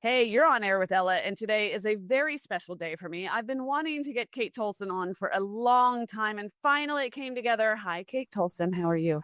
Hey, you're on air with Ella, and today is a very special day for me. I've been wanting to get Kate Tolson on for a long time, and finally it came together. Hi, Kate Tolson. How are you?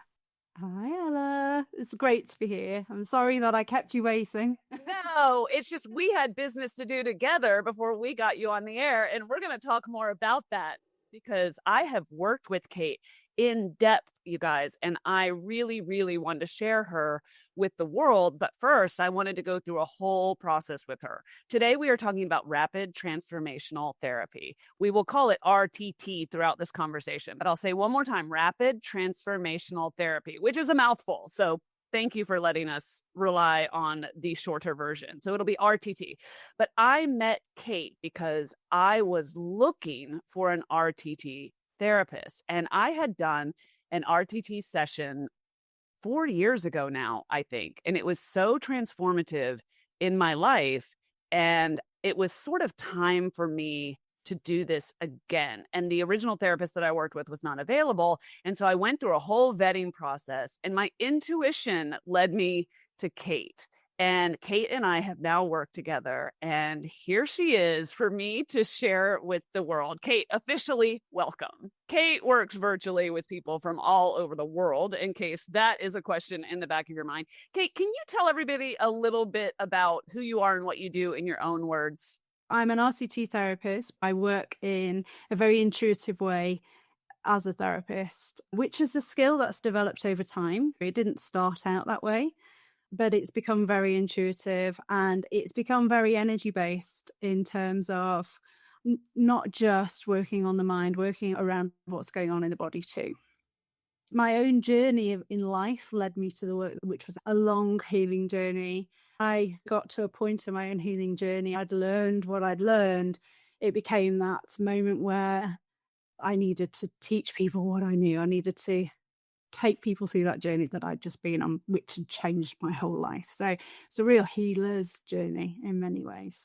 Hi, Ella. It's great to be here. I'm sorry that I kept you waiting. No, it's just we had business to do together before we got you on the air, and we're going to talk more about that because I have worked with Kate in depth, you guys, and I really, really wanted to share her with the world. But first, I wanted to go through a whole process with her. Today, we are talking about rapid transformational therapy. We will call it RTT throughout this conversation, but I'll say one more time rapid transformational therapy, which is a mouthful. So thank you for letting us rely on the shorter version. So it'll be RTT. But I met Kate because I was looking for an RTT therapist, and I had done an RTT session 4 years ago now, I think. And it was so transformative in my life. And it was sort of time for me to do this again. And the original therapist that I worked with was not available. And so I went through a whole vetting process, and my intuition led me to Kate. And Kate and I have now worked together. And here she is for me to share with the world. Kate, officially welcome. Kate works virtually with people from all over the world, in case that is a question in the back of your mind. Kate, can you tell everybody a little bit about who you are and what you do in your own words? I'm an RTT therapist. I work in a very intuitive way as a therapist, which is a skill that's developed over time. It didn't start out that way, but it's become very intuitive and it's become very energy based in terms of not just working on the mind, working around what's going on in the body too. My own journey in life led me to the work, which was a long healing journey. I got to a point in my own healing journey. I'd learned what I'd learned. It became that moment where I needed to teach people what I knew. I needed to take people through that journey that I'd just been on, which had changed my whole life. So it's a real healer's journey in many ways.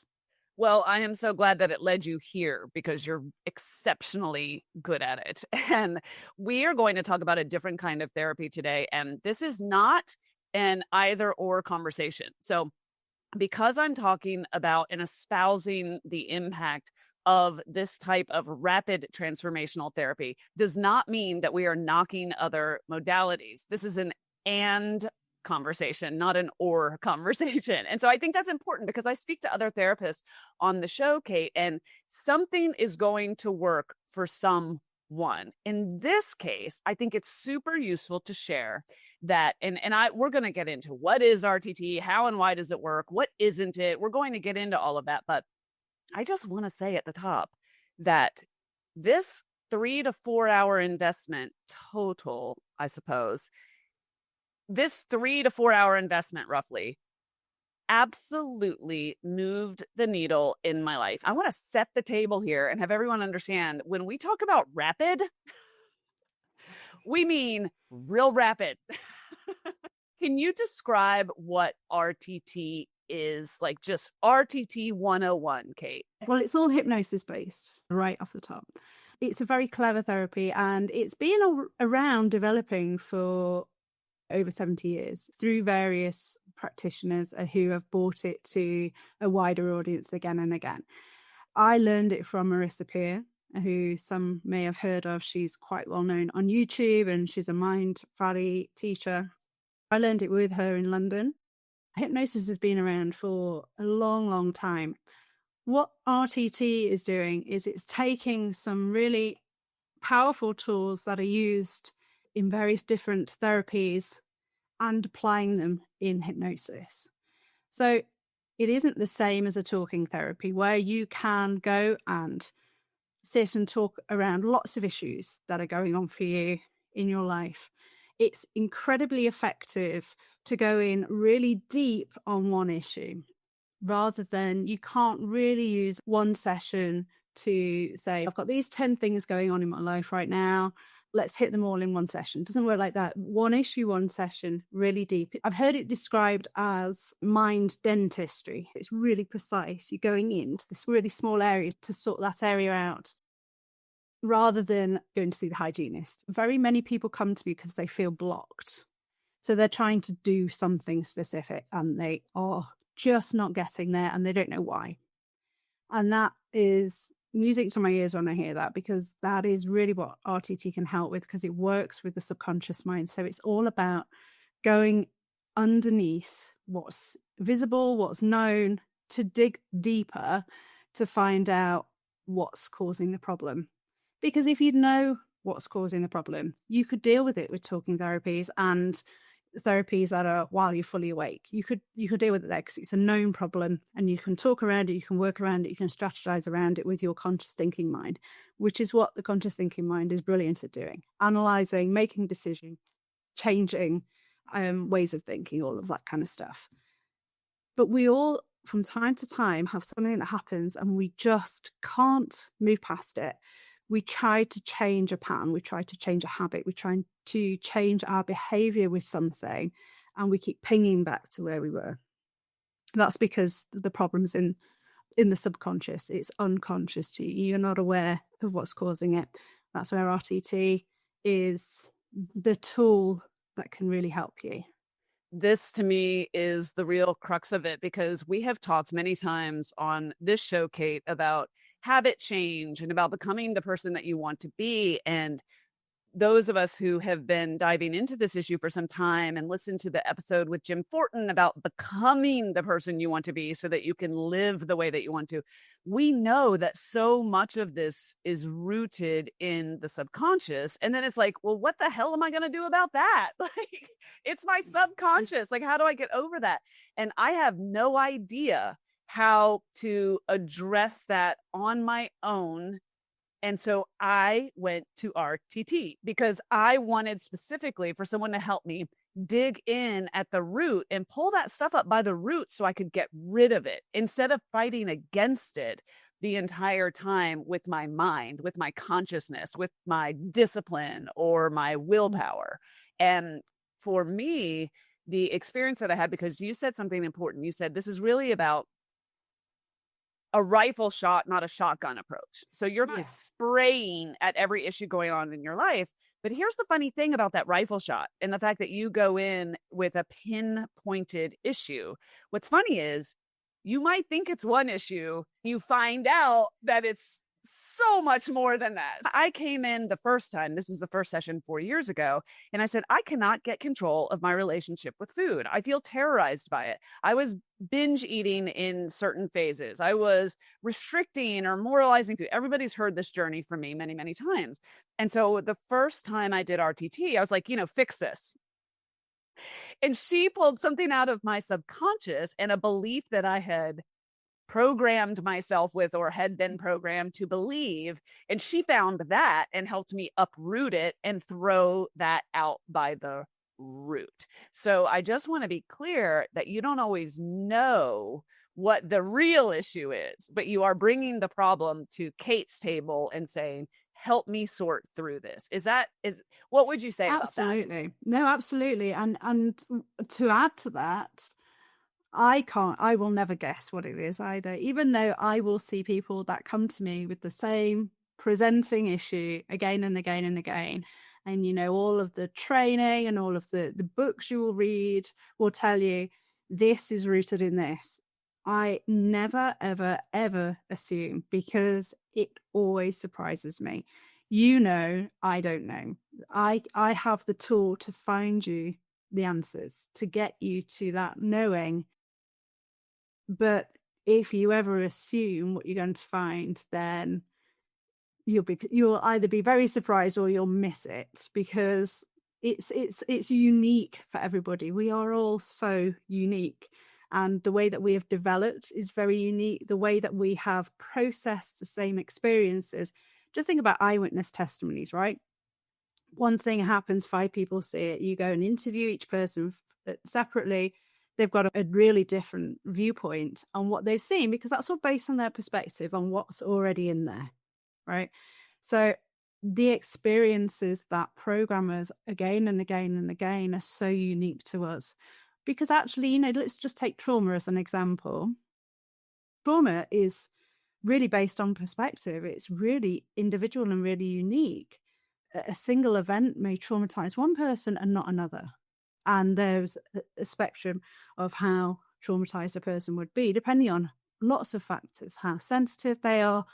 Well, I am so glad that it led you here because you're exceptionally good at it. And we are going to talk about a different kind of therapy today. And this is not an either or conversation. So, because I'm talking about and espousing the impact of this type of rapid transformational therapy, does not mean that we are knocking other modalities. This is an and conversation, not an or conversation. And so I think that's important because I speak to other therapists on the show, Kate, and something is going to work for someone. In this case, I think it's super useful to share that, and I we're going to get into what is RTT, how and why does it work, what isn't it. We're going to get into all of that, but I just want to say at the top that this 3 to 4 hour investment total, I suppose, this 3 to 4 hour investment roughly absolutely moved the needle in my life. I want to set the table here and have everyone understand when we talk about rapid, we mean real rapid. Can you describe what RTT is? Like just RTT 101, Kate? Well, it's all hypnosis based right off the top. It's a very clever therapy and it's been around developing for over 70 years through various practitioners who have brought it to a wider audience again and again. I learned it from Marissa Peer, who some may have heard of. She's quite well known on YouTube and she's a Mind Valley teacher. I learned it with her in London. Hypnosis has been around for a long, long time. What RTT is doing is it's taking some really powerful tools that are used in various different therapies and applying them in hypnosis. So it isn't the same as a talking therapy where you can go and sit and talk around lots of issues that are going on for you in your life. It's incredibly effective to go in really deep on one issue rather than you can't really use one session to say, I've got these 10 things going on in my life right now. Let's hit them all in one session. It doesn't work like that. One issue, one session, really deep. I've heard it described as mind dentistry. It's really precise. You're going into this really small area to sort that area out rather than going to see the hygienist. Very many people come to me because they feel blocked. So they're trying to do something specific and they are just not getting there and they don't know why. And that is music to my ears when I hear that, because that is really what RTT can help with, because it works with the subconscious mind. So it's all about going underneath what's visible, what's known, to dig deeper to find out what's causing the problem. Because if you know what's causing the problem, you could deal with it with talking therapies and therapies that are while you're fully awake. You could deal with it there because it's a known problem, and you can talk around it, you can work around it, you can strategize around it with your conscious thinking mind, which is what the conscious thinking mind is brilliant at doing: analyzing, making decisions, changing ways of thinking, all of that kind of stuff. But we all, from time to time, have something that happens and we just can't move past it. We try to change a pattern, we try to change a habit, we try to change our behavior with something, and we keep pinging back to where we were. That's because the problem's in the subconscious. It's unconscious to you. You're not aware of what's causing it. That's where RTT is the tool that can really help you. This to me is the real crux of it, because we have talked many times on this show, Kate, about habit change and about becoming the person that you want to be. And those of us who have been diving into this issue for some time and listened to the episode with Jim Fortin about becoming the person you want to be so that you can live the way that you want to, we know that so much of this is rooted in the subconscious. And then it's like, well, what the hell am I going to do about that? Like, it's my subconscious. Like, how do I get over that? And I have no idea how to address that on my own. And so I went to RTT because I wanted specifically for someone to help me dig in at the root and pull that stuff up by the root so I could get rid of it instead of fighting against it the entire time with my mind, with my consciousness, with my discipline or my willpower. And for me, the experience that I had, because you said something important, you said this is really about a rifle shot, not a shotgun approach. So you're just spraying at every issue going on in your life. But here's the funny thing about that rifle shot and the fact that you go in with a pinpointed issue. What's funny is you might think it's one issue. You find out that it's so much more than that. I came in the first time, this is the first session 4 years ago, and I said, I cannot get control of my relationship with food. I feel terrorized by it. I was binge eating in certain phases. I was restricting or moralizing food. Everybody's heard this journey from me many, many times. And so the first time I did RTT, I was like, fix this. And she pulled something out of my subconscious and a belief that I had programmed myself with or had been programmed to believe. And she found that and helped me uproot it and throw that out by the root. So I just want to be clear that you don't always know what the real issue is, but you are bringing the problem to Kate's table and saying, help me sort through this. What would you say Absolutely. about that? No, absolutely. And to add to that, I will never guess what it is either, even though I will see people that come to me with the same presenting issue again and again and again. And, all of the training and all of the books you will read will tell you this is rooted in this. I never, ever, ever assume, because it always surprises me. I don't know. I have the tool to find you the answers, to get you to that knowing. But if you ever assume what you're going to find, then you'll either be very surprised or you'll miss it, because it's unique for everybody. We are all so unique, and the way that we have developed is very unique. The way that we have processed the same experiences. Just think about eyewitness testimonies, right? One thing happens, 5 people see it. You go and interview each person separately. They've got a really different viewpoint on what they've seen, because that's all based on their perspective on what's already in there, right? So the experiences that programmers again and again and again are so unique to us, because actually, let's just take trauma as an example. Trauma is really based on perspective. It's really individual and really unique. A single event may traumatize one person and not another. And there's a spectrum of how traumatized a person would be, depending on lots of factors, how sensitive they are,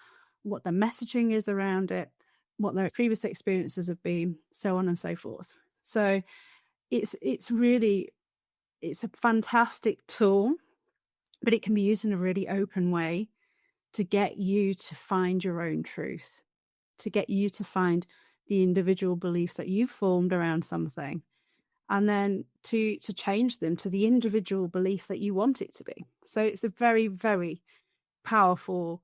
what the messaging is around it, what their previous experiences have been, so on and so forth. So it's a fantastic tool, but it can be used in a really open way to get you to find your own truth, to get you to find the individual beliefs that you've formed around something, and then to change them to the individual belief that you want it to be. So it's a very, very powerful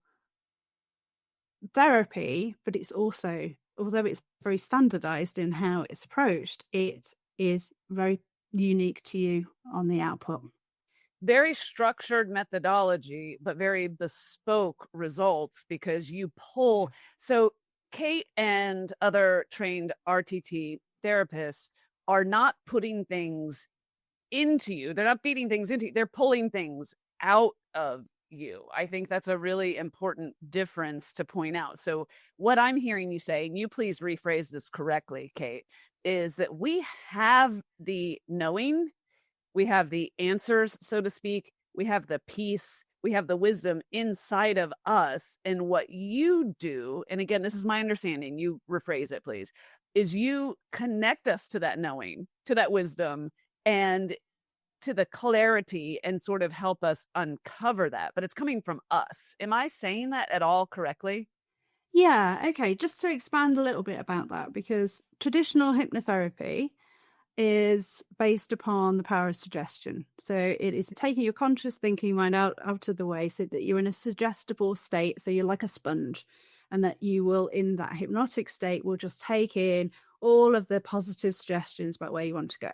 therapy, but it's also, although it's very standardized in how it's approached, it is very unique to you on the output. Very structured methodology, but very bespoke results, because you pull. So Kate and other trained RTT therapists are not putting things into you. They're not feeding things into you. They're pulling things out of you. I think that's a really important difference to point out. So what I'm hearing you say, and you please rephrase this correctly, Kate, is that we have the knowing, we have the answers, so to speak, we have the peace, we have the wisdom inside of us. And what you do, and again, this is my understanding, you rephrase it, please, is you connect us to that knowing, to that wisdom, and to the clarity, and sort of help us uncover that. But it's coming from us. Am I saying that at all correctly? Yeah, okay. Just to expand a little bit about that, because traditional hypnotherapy is based upon the power of suggestion. So it is taking your conscious thinking mind out of the way so that you're in a suggestible state. So you're like a sponge, and that you will, in that hypnotic state, will just take in all of the positive suggestions about where you want to go.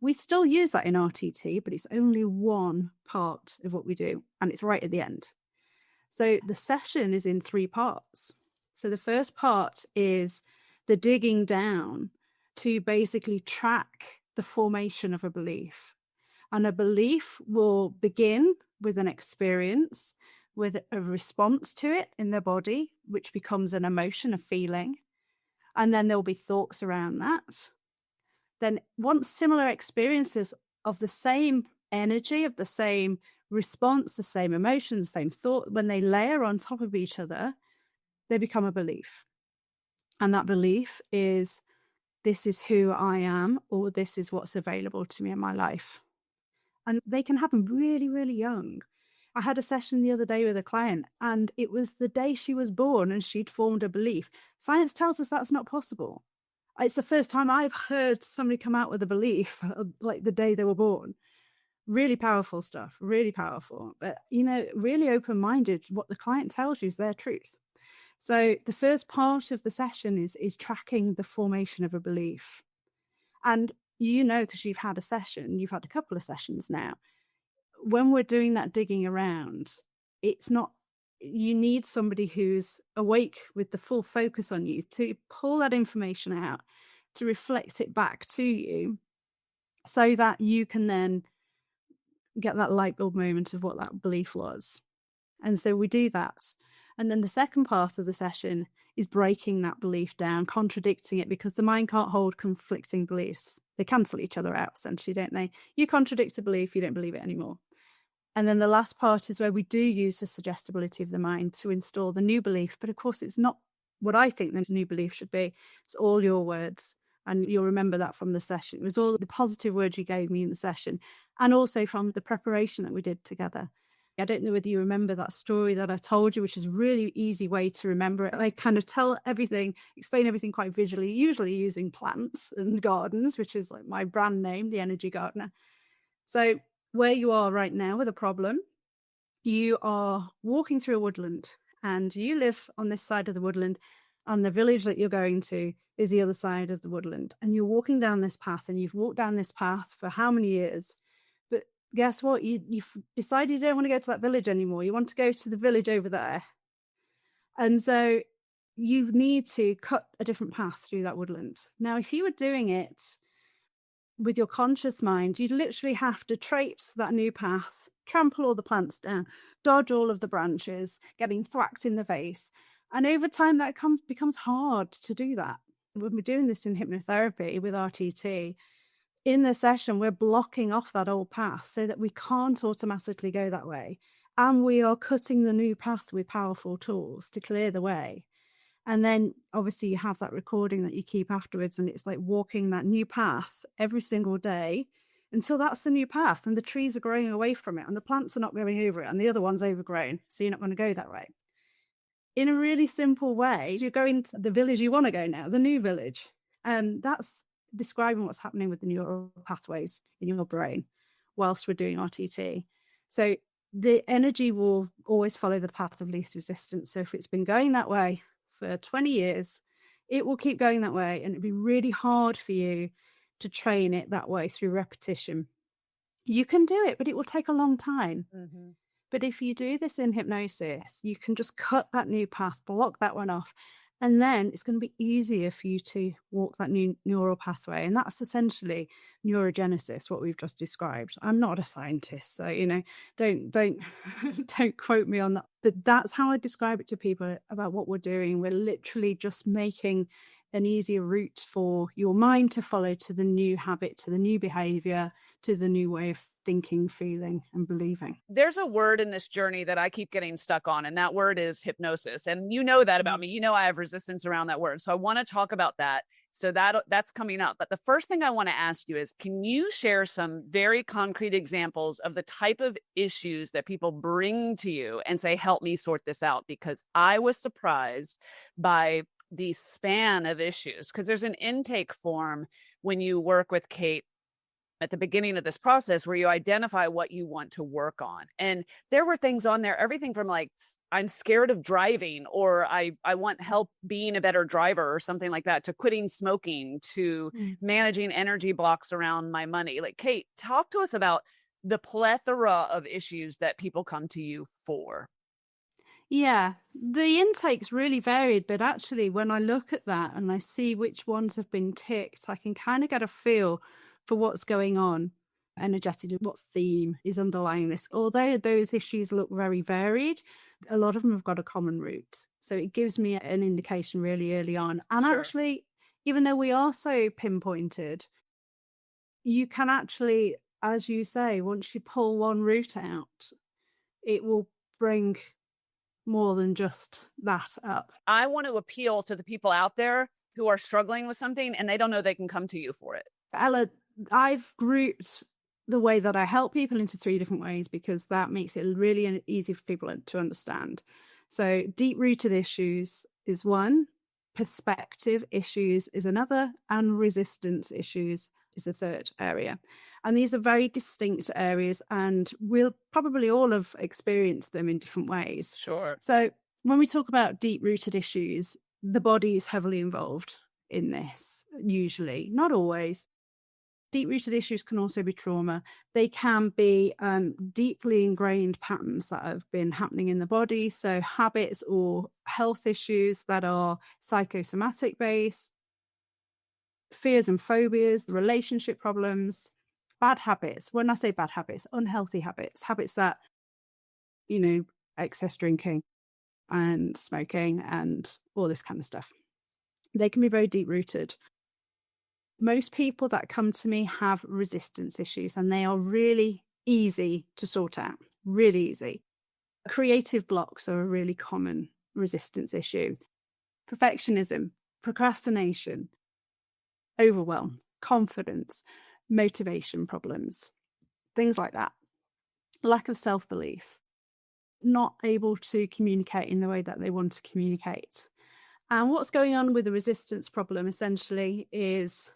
We still use that in RTT, but it's only one part of what we do, and it's right at the end. So the session is in 3 parts. So the first part is the digging down to basically track the formation of a belief. And a belief will begin with an experience, with a response to it in the body, which becomes an emotion, a feeling. And then there'll be thoughts around that. Then once similar experiences of the same energy, of the same response, the same emotion, the same thought, when they layer on top of each other, they become a belief. And that belief is, this is who I am, or this is what's available to me in my life. And they can happen really, really young. I had a session the other day with a client, and it was the day she was born and she'd formed a belief. Science tells us that's not possible. It's the first time I've heard somebody come out with a belief like the day they were born. Really powerful stuff, really powerful. But, really open-minded. What the client tells you is their truth. So the first part of the session is tracking the formation of a belief. And because you've had a session, you've had a couple of sessions now. When we're doing that digging around, it's not, you need somebody who's awake with the full focus on you to pull that information out, to reflect it back to you, so that you can then get that light bulb moment of what that belief was. And so we do that. And then the second part of the session is breaking that belief down, contradicting it, because the mind can't hold conflicting beliefs. They cancel each other out, essentially, don't they? You contradict a belief, you don't believe it anymore. And then the last part is where we do use the suggestibility of the mind to install the new belief. But of course, it's not what I think the new belief should be. It's all your words. And you'll remember that from the session. It was all the positive words you gave me in the session, and also from the preparation that we did together. I don't know whether you remember that story that I told you, which is a really easy way to remember it. I kind of tell everything, explain everything quite visually, usually using plants and gardens, which is like my brand name, the Energy Gardener. So where you are right now with a problem, you are walking through a woodland, and you live on this side of the woodland, and the village that you're going to is the other side of the woodland. And you're walking down this path, and you've walked down this path for how many years? But guess what? You've decided you don't want to go to that village anymore. You want to go to the village over there. And so you need to cut a different path through that woodland. Now, if you were doing it with your conscious mind, you'd literally have to traipse that new path, trample all the plants down, dodge all of the branches, getting thwacked in the face. And over time, that becomes hard to do that. When we're doing this in hypnotherapy with RTT, in the session, we're blocking off that old path so that we can't automatically go that way. And we are cutting the new path with powerful tools to clear the way. And then obviously you have that recording that you keep afterwards, and it's like walking that new path every single day until that's the new path and the trees are growing away from it and the plants are not going over it and the other one's overgrown. So you're not going to go that way. In a really simple way, you're going to the village you want to go now, the new village. That's describing what's happening with the neural pathways in your brain whilst we're doing RTT. So the energy will always follow the path of least resistance. So if it's been going that way for 20 years, it will keep going that way, and it'll be really hard for you to train it that way through repetition. You can do it, but it will take a long time. Mm-hmm. But if you do this in hypnosis, you can just cut that new path, block that one off, and then it's going to be easier for you to walk that new neural pathway. And that's essentially neurogenesis, what we've just described. I'm not a scientist, so, don't don't quote me on that. But that's how I describe it to people about what we're doing. We're literally just making an easier route for your mind to follow to the new habit, to the new behavior, to the new way of thinking, feeling, and believing. There's a word in this journey that I keep getting stuck on, and that word is hypnosis. And you know that about me. I have resistance around that word. So I want to talk about that. So that's coming up. But the first thing I want to ask you is, can you share some very concrete examples of the type of issues that people bring to you and say, help me sort this out? Because I was surprised by the span of issues, because there's an intake form when you work with Kate at the beginning of this process where you identify what you want to work on. And there were things on there, everything from like, I'm scared of driving, or I want help being a better driver or something like that, to quitting smoking, to managing energy blocks around my money. Like, Kate, talk to us about the plethora of issues that people come to you for. Yeah, the intake's really varied, but actually when I look at that and I see which ones have been ticked, I can kind of get a feel for what's going on energetically, what theme is underlying this. Although those issues look very varied, a lot of them have got a common root. So it gives me an indication really early on. And actually, even though we are so pinpointed, you can actually, as you say, once you pull one root out, it will bring more than just that up. I want to appeal to the people out there who are struggling with something and they don't know they can come to you for it. Ella, I've grouped the way that I help people into 3 different ways, because that makes it really easy for people to understand. So deep-rooted issues is one, perspective issues is another, and resistance issues is a third area. And these are very distinct areas, and we'll probably all have experienced them in different ways. Sure. So when we talk about deep-rooted issues, the body is heavily involved in this, usually, not always. Deep-rooted issues can also be trauma. They can be deeply ingrained patterns that have been happening in the body, so habits or health issues that are psychosomatic-based, fears and phobias, relationship problems, bad habits. When I say bad habits, unhealthy habits, habits that, excess drinking and smoking and all this kind of stuff. They can be very deep-rooted. Most people that come to me have resistance issues, and they are really easy to sort out, really easy. Creative blocks are a really common resistance issue. Perfectionism, procrastination, overwhelm, confidence, motivation problems, things like that. Lack of self-belief, not able to communicate in the way that they want to communicate. And what's going on with the resistance problem essentially is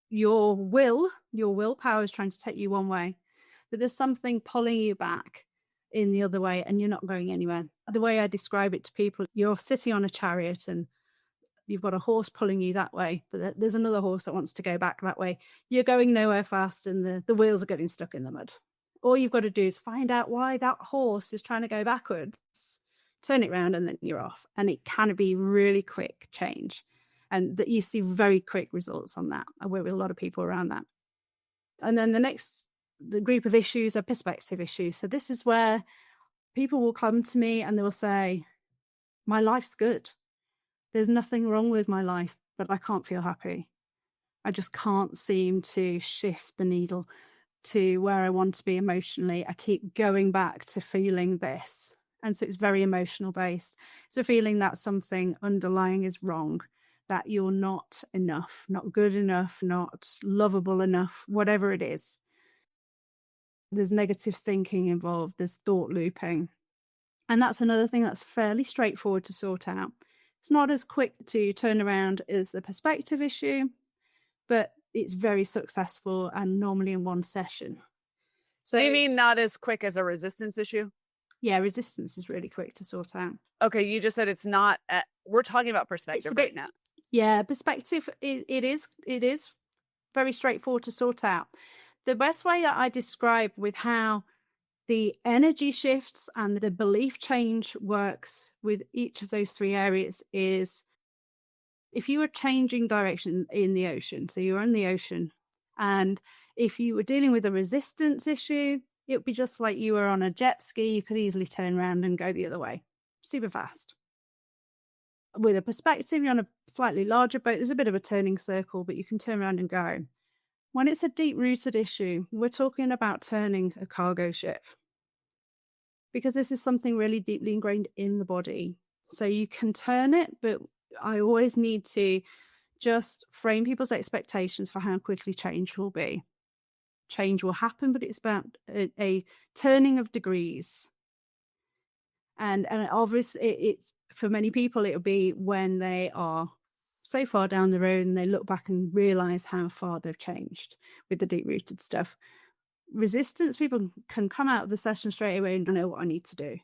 your willpower is trying to take you one way, but there's something pulling you back in the other way, and you're not going anywhere. The way I describe it to people, you're sitting on a chariot and you've got a horse pulling you that way, but there's another horse that wants to go back that way. You're going nowhere fast, and the wheels are getting stuck in the mud. All you've got to do is find out why that horse is trying to go backwards, turn it around, and then you're off. And it can be really quick change. And that you see very quick results on that. I work with a lot of people around that. And then the group of issues are perspective issues. So this is where people will come to me and they will say, my life's good. There's nothing wrong with my life, but I can't feel happy. I just can't seem to shift the needle to where I want to be emotionally. I keep going back to feeling this. And so it's very emotional based. So feeling that something underlying is wrong, that you're not enough, not good enough, not lovable enough, whatever it is. There's negative thinking involved, there's thought looping. And that's another thing that's fairly straightforward to sort out. It's not as quick to turn around as the perspective issue, but it's very successful and normally in one session. So you mean not as quick as a resistance issue? Yeah, resistance is really quick to sort out. Okay, you just said it's not. We're talking about perspective right now. Yeah, perspective, it is very straightforward to sort out. The best way that I describe with how the energy shifts and the belief change works with each of those three areas is if you were changing direction in the ocean, so you're in the ocean, and if you were dealing with a resistance issue, it would be just like you were on a jet ski. You could easily turn around and go the other way, super fast. With a perspective, you're on a slightly larger boat. There's a bit of a turning circle, but you can turn around and go. When it's a deep-rooted issue, we're talking about turning a cargo ship, because this is something really deeply ingrained in the body. So you can turn it, but I always need to just frame people's expectations for how quickly change will be. Change will happen, but it's about a turning of degrees. And obviously, it's for many people, it'll be when they are so far down the road and they look back and realize how far they've changed with the deep-rooted stuff. Resistance people can come out of the session straight away and know what I need to do.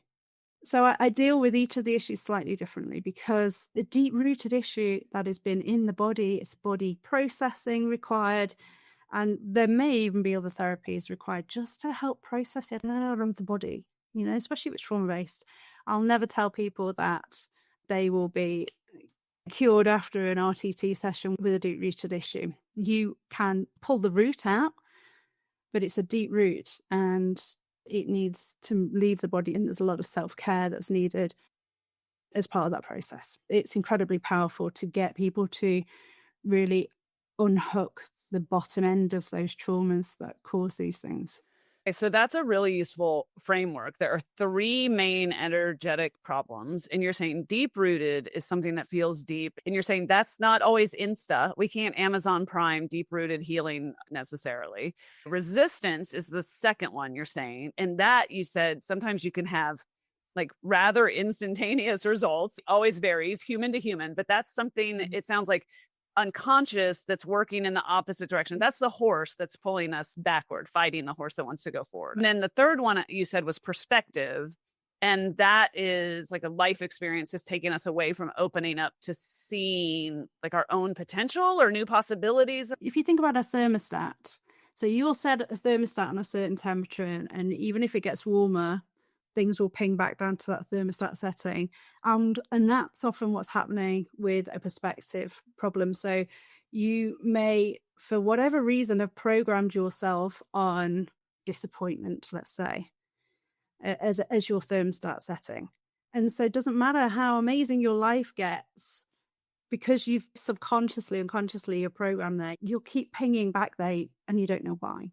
So I deal with each of the issues slightly differently, because the deep-rooted issue that has been in the body, it's body processing required, and there may even be other therapies required just to help process it out of the body, you know, especially if it's trauma-based. I'll never tell people that they will be cured after an RTT session with a deep-rooted issue. You can pull the root out, but it's a deep root and it needs to leave the body, and there's a lot of self-care that's needed as part of that process. It's incredibly powerful to get people to really unhook the bottom end of those traumas that cause these things. Okay, so that's a really useful framework. There are three main energetic problems, and you're saying deep-rooted is something that feels deep, and you're saying that's not always insta. We can't Amazon Prime deep-rooted healing necessarily. Resistance is the second one you're saying, and that you said sometimes you can have like rather instantaneous results. Always varies human to human, but that's something, it sounds like, unconscious that's working in the opposite direction. That's the horse that's pulling us backward, fighting the horse that wants to go forward. And then the third one you said was perspective. And that is like a life experience just taking us away from opening up to seeing like our own potential or new possibilities. If you think about a thermostat, so you'll set a thermostat on a certain temperature, and even if it gets warmer, things will ping back down to that thermostat setting. And that's often what's happening with a perspective problem. So you may, for whatever reason, have programmed yourself on disappointment, let's say, as your thermostat setting. And so it doesn't matter how amazing your life gets, because you've subconsciously, unconsciously, you're programmed there, you'll keep pinging back there and you don't know why.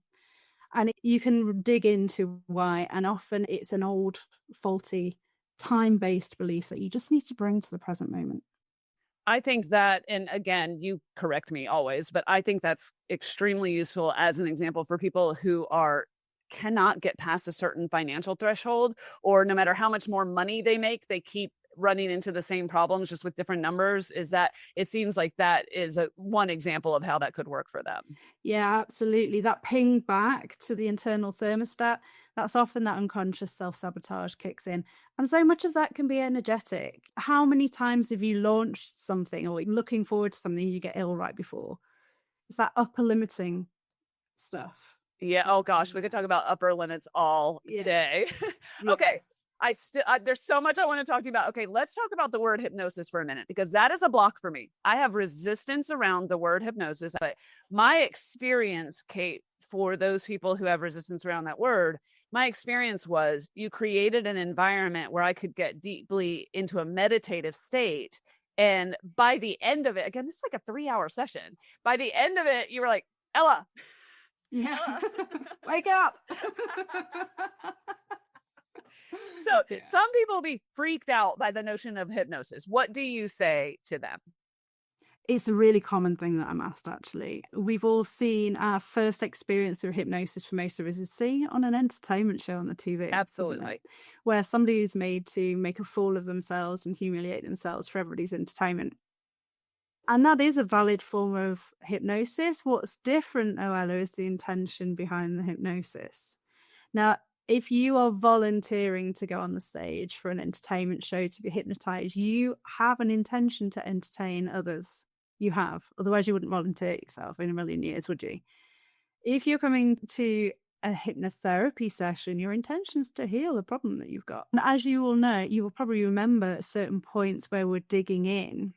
And you can dig into why, and often it's an old, faulty, time-based belief that you just need to bring to the present moment. I think that, and again, you correct me always, but I think that's extremely useful as an example for people who cannot get past a certain financial threshold, or no matter how much more money they make, they keep running into the same problems just with different numbers. Is that it seems like that is one example of how that could work for them. Yeah, absolutely. That ping back to the internal thermostat, that's often that unconscious self-sabotage kicks in. And so much of that can be energetic. How many times have you launched something or looking forward to something you get ill right before? It's that upper limiting stuff. Yeah. Oh gosh, we could talk about upper limits all day. Okay. There's so much I want to talk to you about. Okay, let's talk about the word hypnosis for a minute, because that is a block for me. I have resistance around the word hypnosis. But my experience, Kate, for those people who have resistance around that word, my experience was you created an environment where I could get deeply into a meditative state. And by the end of it, again, this is like a 3-hour session. By the end of it, you were like, Ella, Yeah. Ella. Wake up. So some people will be freaked out by the notion of hypnosis. What do you say to them? It's a really common thing that I'm asked, actually. We've all seen our first experience of hypnosis for most of us is seeing it on an entertainment show on the TV. Absolutely. Where somebody is made to make a fool of themselves and humiliate themselves for everybody's entertainment. And that is a valid form of hypnosis. What's different, Oella, is the intention behind the hypnosis. Now, if you are volunteering to go on the stage for an entertainment show to be hypnotized, you have an intention to entertain others. You have. Otherwise, you wouldn't volunteer yourself in a million years, would you? If you're coming to a hypnotherapy session, your intention is to heal the problem that you've got. And as you will know, you will probably remember at certain points where we're digging in.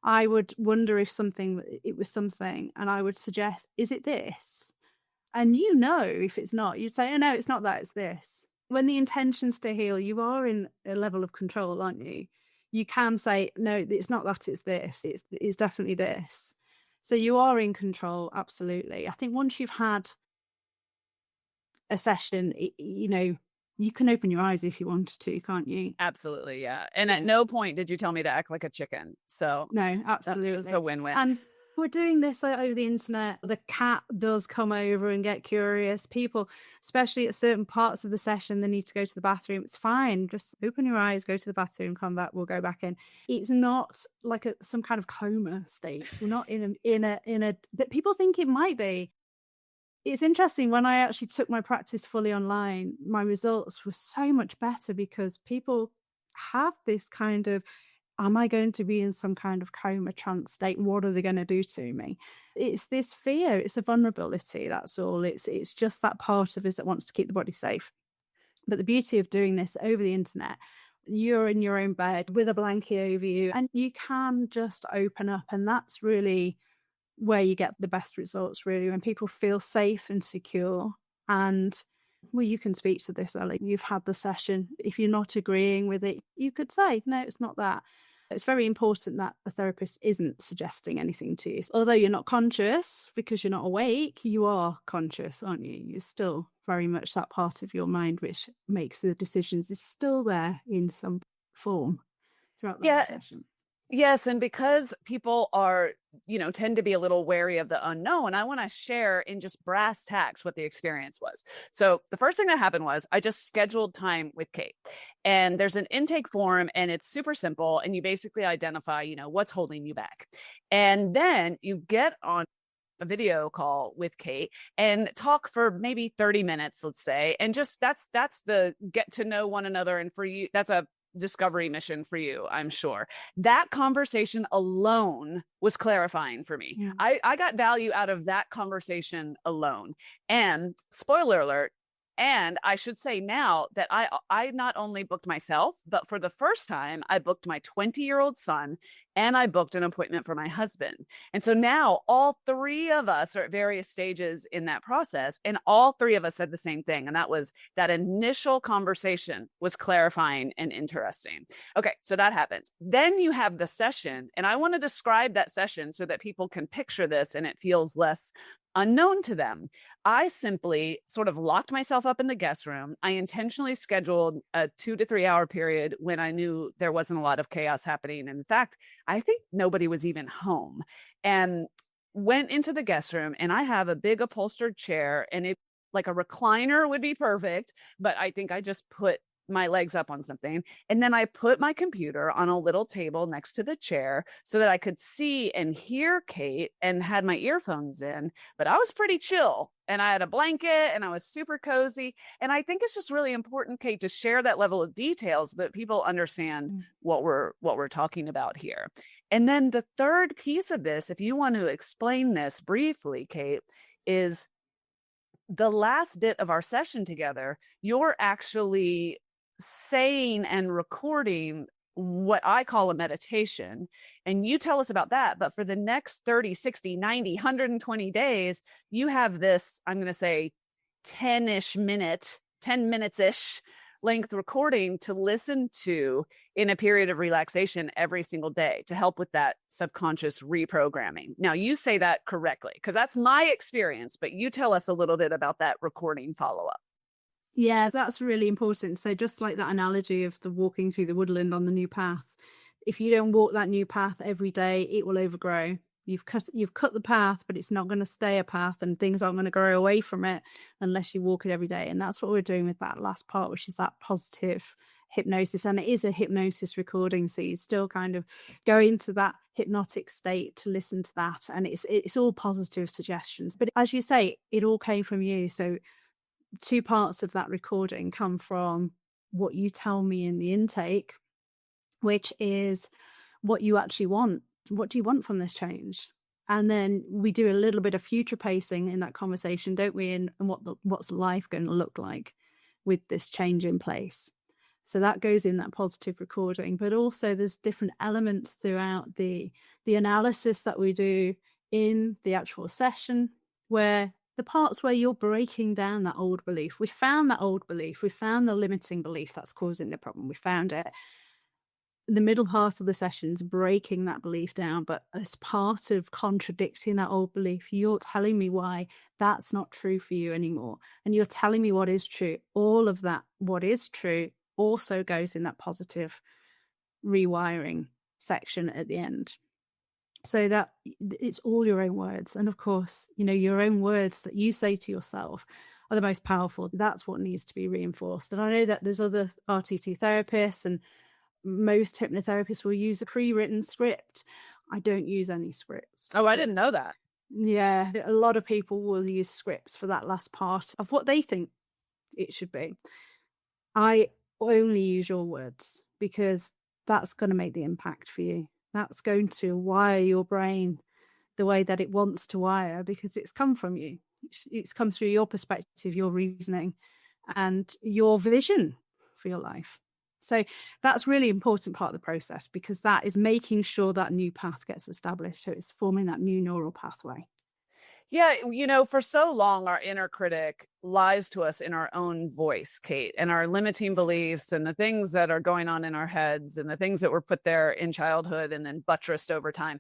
I would wonder if it was something, and I would suggest, is it this? And if it's not, you'd say, oh no, it's not that, it's this. When the intention's to heal, you are in a level of control, aren't you? You can say, no, it's not that, it's this. It's definitely this. So you are in control, absolutely. I think once you've had a session, you can open your eyes if you wanted to, can't you? Absolutely, yeah. And at no point did you tell me to act like a chicken. So no, absolutely, it's a win-win. And we're doing this over the internet. The cat does come over and get curious. People, especially at certain parts of the session, they need to go to the bathroom. It's fine. Just open your eyes, go to the bathroom, come back. We'll go back in. It's not like some kind of coma state. We're not in a. But people think it might be. It's interesting, when I actually took my practice fully online, my results were so much better because people have this kind of, am I going to be in some kind of coma trance state? What are they going to do to me? It's this fear. It's a vulnerability. That's all. It's just that part of us that wants to keep the body safe. But the beauty of doing this over the internet, you're in your own bed with a blanket over you and you can just open up. And that's really where you get the best results, really, when people feel safe and secure. And well, you can speak to this, Ellie. You've had the session. If you're not agreeing with it, you could say, no, it's not that. It's very important that the therapist isn't suggesting anything to you. Although you're not conscious because you're not awake, you are conscious, aren't you? You're still very much that part of your mind which makes the decisions is still there in some form throughout the session. Yes. And because people are, tend to be a little wary of the unknown, I want to share in just brass tacks what the experience was. So the first thing that happened was I just scheduled time with Kate, and there's an intake form and it's super simple. And you basically identify, what's holding you back. And then you get on a video call with Kate and talk for maybe 30 minutes, let's say. And just that's the get to know one another. And for you, that's a discovery mission for you, I'm sure. That conversation alone was clarifying for me. Yeah. I got value out of that conversation alone. And spoiler alert, and I should say now that I not only booked myself, but for the first time, I booked my 20-year-old son and I booked an appointment for my husband. And so now all three of us are at various stages in that process. And all three of us said the same thing. And that was that initial conversation was clarifying and interesting. Okay, so that happens. Then you have the session. And I want to describe that session so that people can picture this and it feels less unknown to them. I simply sort of locked myself up in the guest room. I intentionally scheduled a 2 to 3 hour period when I knew there wasn't a lot of chaos happening. In fact, I think nobody was even home, and went into the guest room. And I have a big upholstered chair, and it like a recliner would be perfect, but I think I just put my legs up on something. And then I put my computer on a little table next to the chair so that I could see and hear Kate, and had my earphones in, but I was pretty chill and I had a blanket and I was super cozy. And I think it's just really important, Kate, to share that level of details so that people understand what we're talking about here. And then the third piece of this, if you want to explain this briefly, Kate, is the last bit of our session together, you're actually saying and recording what I call a meditation. And you tell us about that. But for the next 30, 60, 90, 120 days, you have this, I'm going to say 10 minutes-ish length recording to listen to in a period of relaxation every single day to help with that subconscious reprogramming. Now, you say that correctly because that's my experience, but you tell us a little bit about that recording follow-up. Yeah, that's really important. So just like that analogy of the walking through the woodland on the new path, if you don't walk that new path every day, it will overgrow. You've cut the path, but it's not going to stay a path, and things aren't going to grow away from it unless you walk it every day. And that's what we're doing with that last part, which is that positive hypnosis. And it is a hypnosis recording, so you still kind of go into that hypnotic state to listen to that, and it's all positive suggestions. But as you say, it all came from you. So 2 parts of that recording come from what you tell me in the intake, which is what you actually want. What do you want from this change? And then we do a little bit of future pacing in that conversation, don't we? And what's life going to look like with this change in place? So that goes in that positive recording, but also there's different elements throughout the analysis that we do in the actual session, where the parts where you're breaking down that old belief. We found that old belief. We found the limiting belief that's causing the problem. We found it. The middle part of the session's breaking that belief down, but as part of contradicting that old belief, you're telling me why that's not true for you anymore. And you're telling me what is true. All of that, what is true, also goes in that positive rewiring section at the end. So that it's all your own words. And of course, your own words that you say to yourself are the most powerful. That's what needs to be reinforced. And I know that there's other RTT therapists, and most hypnotherapists will use a pre-written script. I don't use any scripts. Oh, I didn't know that. Yeah, a lot of people will use scripts for that last part of what they think it should be. I only use your words because that's going to make the impact for you. That's going to wire your brain the way that it wants to wire, because it's come from you. It's come through your perspective, your reasoning, and your vision for your life. So that's really important part of the process, because that is making sure that new path gets established. So it's forming that new neural pathway. Yeah, for so long, our inner critic lies to us in our own voice, Kate, and our limiting beliefs and the things that are going on in our heads and the things that were put there in childhood and then buttressed over time.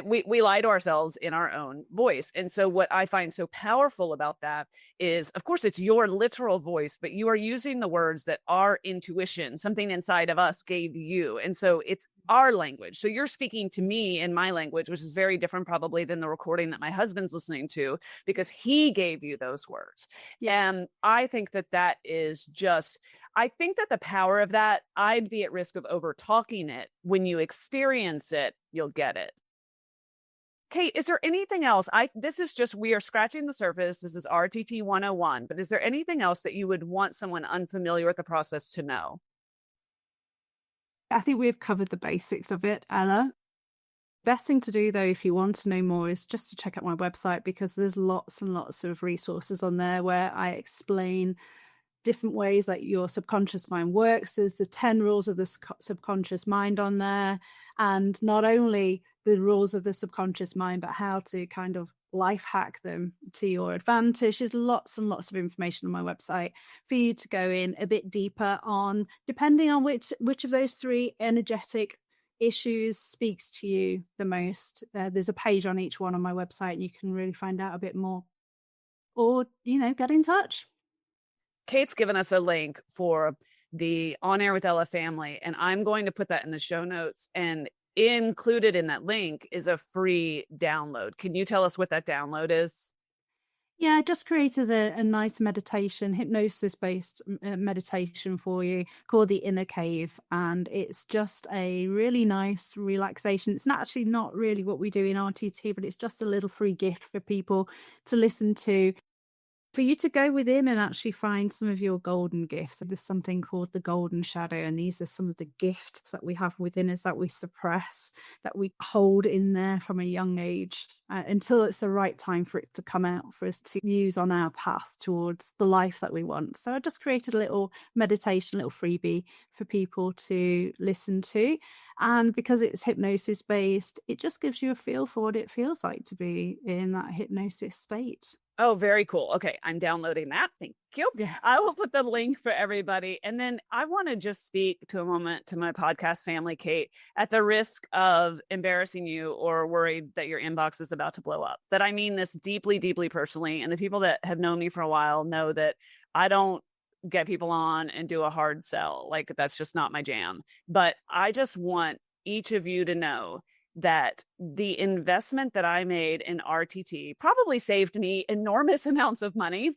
We lie to ourselves in our own voice. And so what I find so powerful about that is, of course, it's your literal voice, but you are using the words that our intuition, something inside of us, gave you. And so it's our language. So you're speaking to me in my language, which is very different probably than the recording that my husband's listening to, because he gave you those words. Yeah. And I think that is just, I think that the power of that, I'd be at risk of over talking it. When you experience it, you'll get it. Kate, is there anything else? This is just, we are scratching the surface. This is RTT 101, but is there anything else that you would want someone unfamiliar with the process to know? I think we've covered the basics of it, Ella. Best thing to do, though, if you want to know more, is just to check out my website, because there's lots and lots of resources on there where I explain different ways that your subconscious mind works. There's the 10 rules of the subconscious mind on there. And not only the rules of the subconscious mind, but how to kind of life hack them to your advantage. There's lots and lots of information on my website for you to go in a bit deeper on, depending on which of those 3 energetic issues speaks to you the most. There's a page on each one on my website, and you can really find out a bit more. Or, get in touch. Kate's given us a link for the On Air with Ella family, and I'm going to put that in the show notes. And included in that link is a free download. Can you tell us what that download is? Yeah, I just created a nice meditation, hypnosis-based meditation for you called the Inner Cave. And it's just a really nice relaxation. It's actually not really what we do in RTT, but it's just a little free gift for people to listen to, for you to go within and actually find some of your golden gifts. There's something called the golden shadow, and these are some of the gifts that we have within us that we suppress, that we hold in there from a young age until it's the right time for it to come out, for us to use on our path towards the life that we want. So I just created a little meditation, a little freebie for people to listen to. And because it's hypnosis based, it just gives you a feel for what it feels like to be in that hypnosis state. Oh, very cool. Okay, I'm downloading that. Thank you. Yeah. I will put the link for everybody. And then I want to just speak to a moment to my podcast family, Kate, at the risk of embarrassing you or worried that your inbox is about to blow up. That I mean this deeply, deeply personally. And the people that have known me for a while know that I don't get people on and do a hard sell. Like, that's just not my jam. But I just want each of you to know that the investment that I made in RTT probably saved me enormous amounts of money,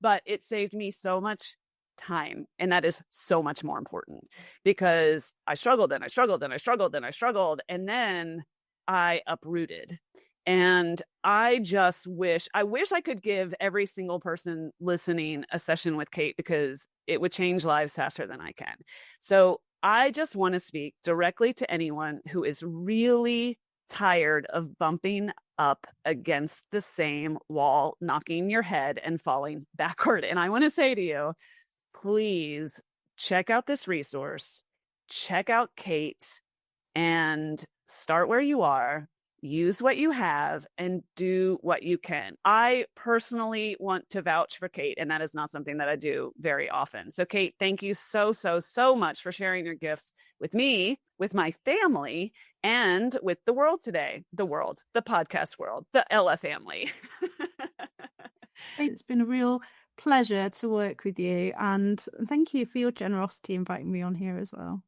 but it saved me so much time. And that is so much more important because I struggled and I struggled and I struggled and I struggled. And then I uprooted. And I wish I could give every single person listening a session with Kate because it would change lives faster than I can. So I just want to speak directly to anyone who is really tired of bumping up against the same wall, knocking your head and falling backward. And I want to say to you, please check out this resource, check out Kate, and start where you are. Use what you have and do what you can. I personally want to vouch for Kate, and that is not something that I do very often. So, Kate, thank you so, so, so much for sharing your gifts with me, with my family, and with the world today. The world, the podcast world, the Ella family. It's been a real pleasure to work with you, and thank you for your generosity inviting me on here as well.